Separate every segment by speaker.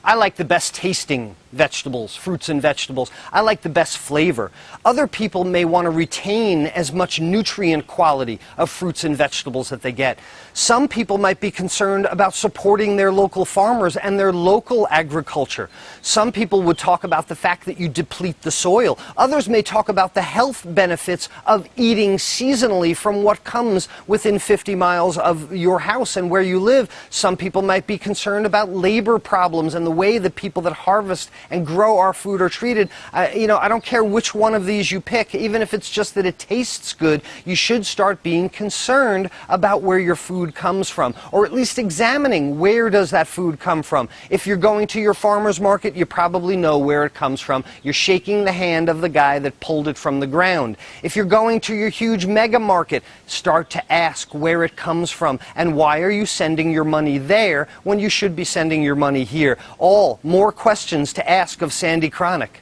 Speaker 1: I like the best tasting vegetables, fruits and vegetables. I like the best flavor. Other people may want to retain as much nutrient quality of fruits and vegetables that they get. Some people might be concerned about supporting their local farmers and their local agriculture. Some people would talk about the fact that you deplete the soil. Others may talk about the health benefits of eating seasonally from what comes within 50 miles of your house and where you live. Some people might be concerned about labor problems and the way the people that harvest and grow our food are treated. I don't care which one of these you pick, even if it's just that it tastes good, you should start being concerned about where your food comes from, or at least examining where does that food come from. If you're going to your farmer's market, you probably know where it comes from. You're shaking the hand of the guy that pulled it from the ground. If you're going to your huge mega market, start to ask where it comes from and why are you sending your money there when you should be sending your money here. All more questions to ask of Sandy Cronic.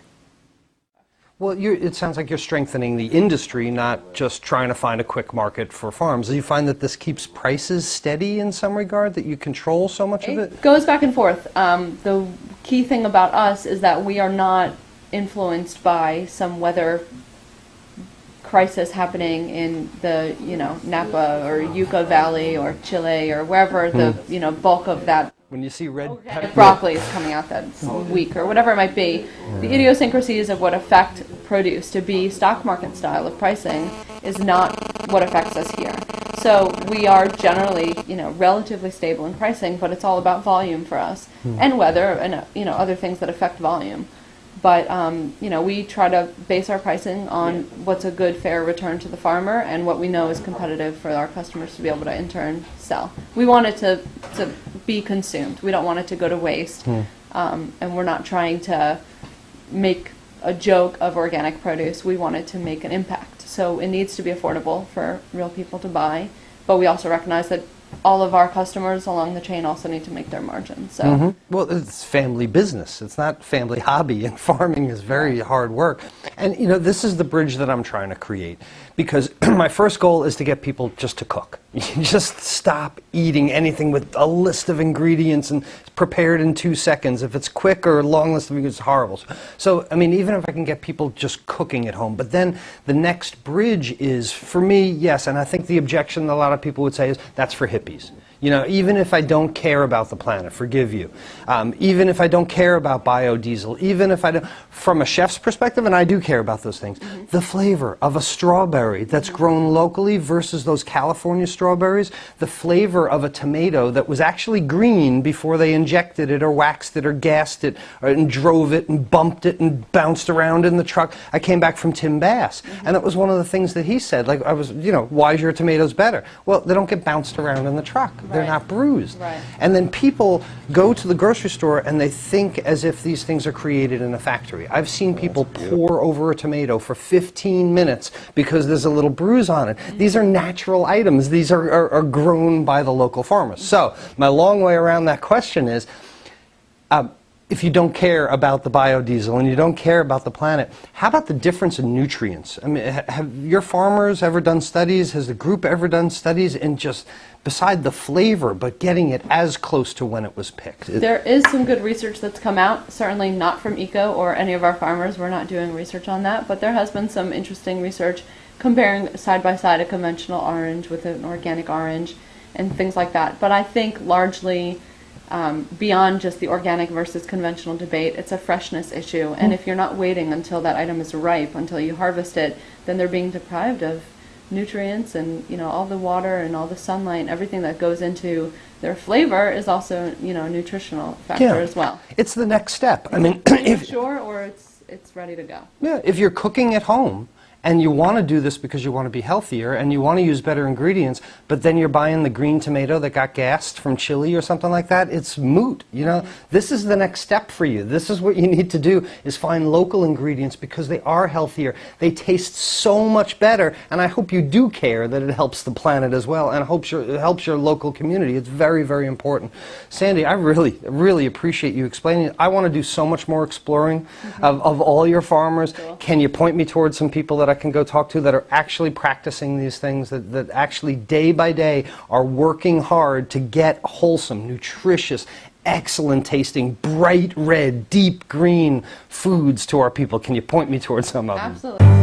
Speaker 1: Well, it sounds like you're strengthening the industry, not just trying to find a quick market for farms. Do you find that this keeps prices steady in some regard, that you control so much of it?
Speaker 2: It goes back and forth. The key thing about us is that we are not influenced by some weather crisis happening in the Napa or Yucca Valley or Chile or wherever the bulk of that
Speaker 1: when you see red
Speaker 2: broccoli is coming out that week or whatever it might be, the idiosyncrasies of what affect produce to be stock market style of pricing is not what affects us here. So we are generally, relatively stable in pricing, but it's all about volume for us and weather and other things that affect volume. But we try to base our pricing on what's a good, fair return to the farmer and what we know is competitive for our customers to be able to in turn sell. We want it to be consumed. We don't want it to go to waste. And we're not trying to make a joke of organic produce. We want it to make an impact. So it needs to be affordable for real people to buy. But we also recognize that all of our customers along the chain also need to make their margins. So.
Speaker 1: Well, it's family business. It's not family hobby, and farming is very hard work. And, this is the bridge that I'm trying to create, because my first goal is to get people just to cook. Just stop eating anything with a list of ingredients and prepared in 2 seconds. If it's quick or a long list of ingredients, it's horrible. So, even if I can get people just cooking at home, but then the next bridge is, for me, yes, and I think the objection a lot of people would say is, that's for hippies. Even if I don't care about the planet, forgive you. Even if I don't care about biodiesel, even if I don't, from a chef's perspective, and I do care about those things, the flavor of a strawberry that's grown locally versus those California strawberries, the flavor of a tomato that was actually green before they injected it or waxed it or gassed it and drove it and bumped it and bounced around in the truck. I came back from Tim Bass, and it was one of the things that he said, like, why is your tomatoes better? Well, they don't get bounced around in the truck. They're not bruised.
Speaker 2: Right.
Speaker 1: And then people go to the grocery store and they think as if these things are created in a factory. I've seen people pour over a tomato for 15 minutes because there's a little bruise on it. These are natural items. These are grown by the local farmers. So my long way around that question is, if you don't care about the biodiesel and you don't care about the planet, how about the difference in nutrients? Have your farmers ever done studies? Has the group ever done studies in just, beside the flavor, but getting it as close to when it was picked?
Speaker 2: There is some good research that's come out, certainly not from ECO or any of our farmers. We're not doing research on that, but there has been some interesting research comparing side by side a conventional orange with an organic orange and things like that. But I think largely, beyond just the organic versus conventional debate, it's a freshness issue. And if you're not waiting until that item is ripe, until you harvest it, then they're being deprived of nutrients and all the water and all the sunlight and everything that goes into their flavor is also a nutritional factor as well.
Speaker 1: It's the next step.
Speaker 2: If sure, or it's ready to go.
Speaker 1: Yeah, if you're cooking at home and you want to do this because you want to be healthier and you want to use better ingredients, but then you're buying the green tomato that got gassed from Chile or something like that, it's moot. This is the next step for you. This is what you need to do, is find local ingredients because they are healthier. They taste so much better, and I hope you do care that it helps the planet as well, and it helps your local community. It's very, very important. Sandy, I really, really appreciate you explaining it. I want to do so much more exploring of all your farmers. Cool. Can you point me towards some people that I can go talk to that are actually practicing these things, that actually day by day are working hard to get wholesome, nutritious, excellent tasting, bright red, deep green foods to our people? Can you point me towards some of them?
Speaker 2: Absolutely.